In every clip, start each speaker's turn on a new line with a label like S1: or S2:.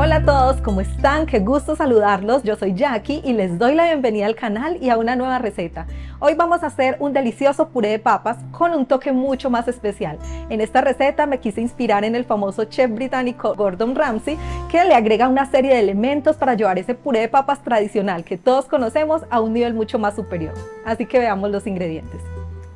S1: Hola a todos, ¿cómo están? Qué gusto saludarlos. Yo soy Jackie y les doy la bienvenida al canal y a una nueva receta. Hoy vamos a hacer un delicioso puré de papas con un toque mucho más especial. En esta receta me quise inspirar en el famoso chef británico Gordon Ramsay, que le agrega una serie de elementos para llevar ese puré de papas tradicional que todos conocemos a un nivel mucho más superior. Así que veamos los ingredientes.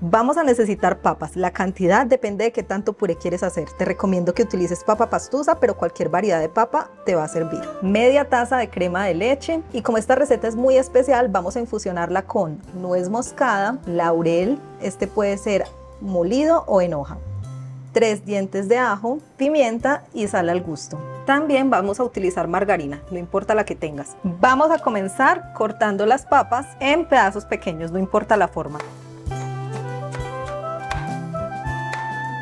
S1: Vamos a necesitar papas. La cantidad depende de qué tanto puré quieres hacer. Te recomiendo que utilices papa pastusa, pero cualquier variedad de papa te va a servir. Media taza de crema de leche, y como esta receta es muy especial, vamos a infusionarla con nuez moscada, laurel, este puede ser molido o en hoja, 3 dientes de ajo, pimienta y sal al gusto. También vamos a utilizar margarina, no importa la que tengas. Vamos a comenzar cortando las papas en pedazos pequeños, no importa la forma.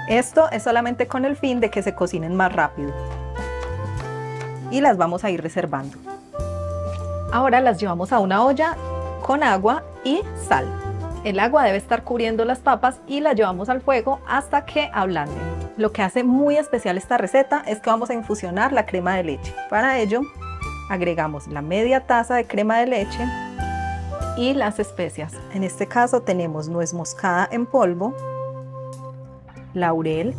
S1: Esto es solamente con el fin de que se cocinen más rápido. Y las vamos a ir reservando. Ahora las llevamos a una olla con agua y sal. El agua debe estar cubriendo las papas y las llevamos al fuego hasta que ablanden. Lo que hace muy especial esta receta es que vamos a infusionar la crema de leche. Para ello, agregamos la media taza de crema de leche y las especias. En este caso tenemos nuez moscada en polvo, laurel,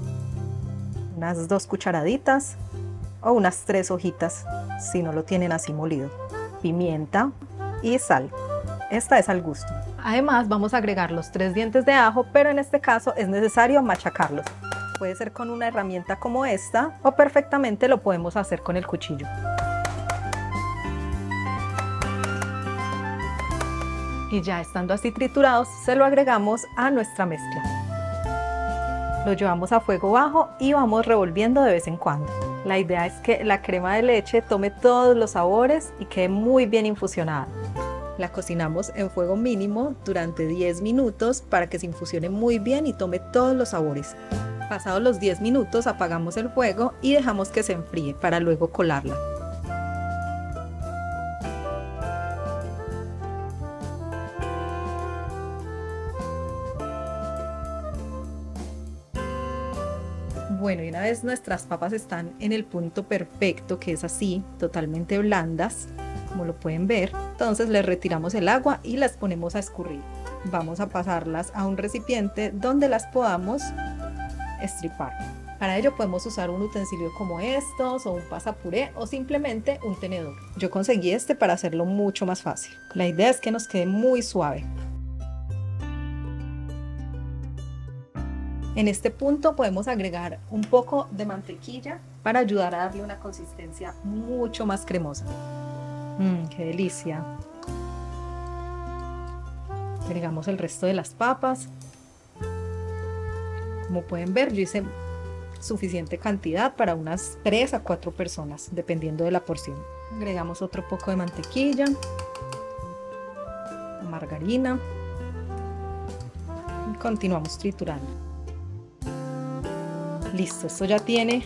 S1: unas 2 cucharaditas o unas 3 hojitas si no lo tienen así molido, pimienta y sal. Esta es al gusto. Además vamos a agregar los 3 dientes de ajo, pero en este caso es necesario machacarlos. Puede ser con una herramienta como esta o perfectamente lo podemos hacer con el cuchillo. Y ya estando así triturados, se lo agregamos a nuestra mezcla. Lo llevamos a fuego bajo y vamos revolviendo de vez en cuando. La idea es que la crema de leche tome todos los sabores y quede muy bien infusionada. La cocinamos en fuego mínimo durante 10 minutos para que se infusione muy bien y tome todos los sabores. Pasados los 10 minutos apagamos el fuego y dejamos que se enfríe para luego colarla. Bueno, y una vez nuestras papas están en el punto perfecto, que es así, totalmente blandas, como lo pueden ver, entonces les retiramos el agua y las ponemos a escurrir. Vamos a pasarlas a un recipiente donde las podamos estripar. Para ello podemos usar un utensilio como estos, o un pasapuré, o simplemente un tenedor. Yo conseguí este para hacerlo mucho más fácil. La idea es que nos quede muy suave. En este punto podemos agregar un poco de mantequilla para ayudar a darle una consistencia mucho más cremosa. ¡Qué delicia! Agregamos el resto de las papas. Como pueden ver, yo hice suficiente cantidad para unas 3 a 4 personas, dependiendo de la porción. Agregamos otro poco de mantequilla, margarina y continuamos triturando. Listo, esto ya tiene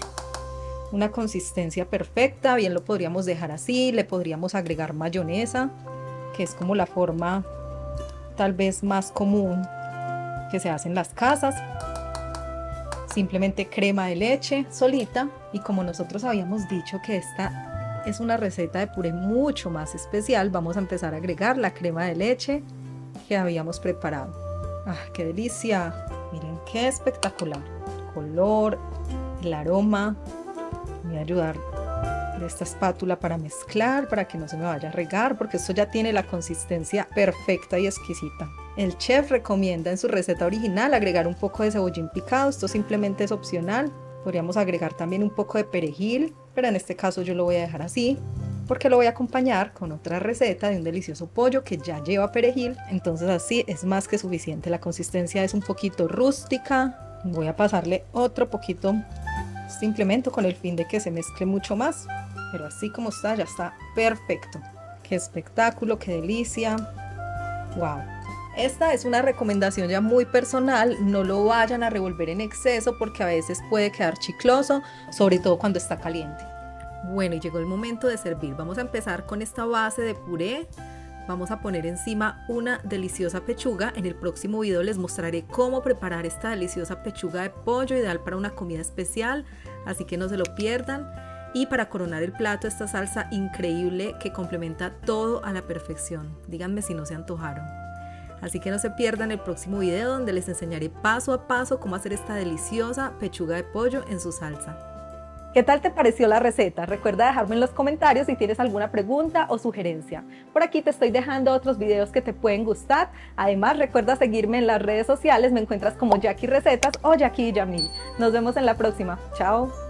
S1: una consistencia perfecta. Bien, lo podríamos dejar así, le podríamos agregar mayonesa, que es como la forma tal vez más común que se hace en las casas. Simplemente crema de leche solita, y como nosotros habíamos dicho que esta es una receta de puré mucho más especial, vamos a empezar a agregar la crema de leche que habíamos preparado. ¡Ah, qué delicia! Miren qué espectacular. Color, el aroma. Voy a ayudar de esta espátula para mezclar, para que no se me vaya a regar, porque esto ya tiene la consistencia perfecta y exquisita. El chef recomienda en su receta original agregar un poco de cebollín picado, esto simplemente es opcional. Podríamos agregar también un poco de perejil, pero en este caso yo lo voy a dejar así, porque lo voy a acompañar con otra receta de un delicioso pollo que ya lleva perejil, entonces así es más que suficiente. La consistencia es un poquito rústica. Voy a pasarle otro poquito simplemente con el fin de que se mezcle mucho más, pero así como está ya está perfecto. ¡Qué espectáculo! ¡Qué delicia! ¡Wow! Esta es una recomendación ya muy personal, no lo vayan a revolver en exceso porque a veces puede quedar chicloso, sobre todo cuando está caliente. Bueno, y llegó el momento de servir. Vamos a empezar con esta base de puré. Vamos a poner encima una deliciosa pechuga. En el próximo video les mostraré cómo preparar esta deliciosa pechuga de pollo, ideal para una comida especial, así que no se lo pierdan. Y para coronar el plato, esta salsa increíble que complementa todo a la perfección. Díganme si no se antojaron. Así que no se pierdan el próximo video donde les enseñaré paso a paso cómo hacer esta deliciosa pechuga de pollo en su salsa. ¿Qué tal te pareció la receta? Recuerda dejarme en los comentarios si tienes alguna pregunta o sugerencia. Por aquí te estoy dejando otros videos que te pueden gustar. Además, recuerda seguirme en las redes sociales. Me encuentras como Jackie Recetas o Jackie Yamil. Nos vemos en la próxima. Chao.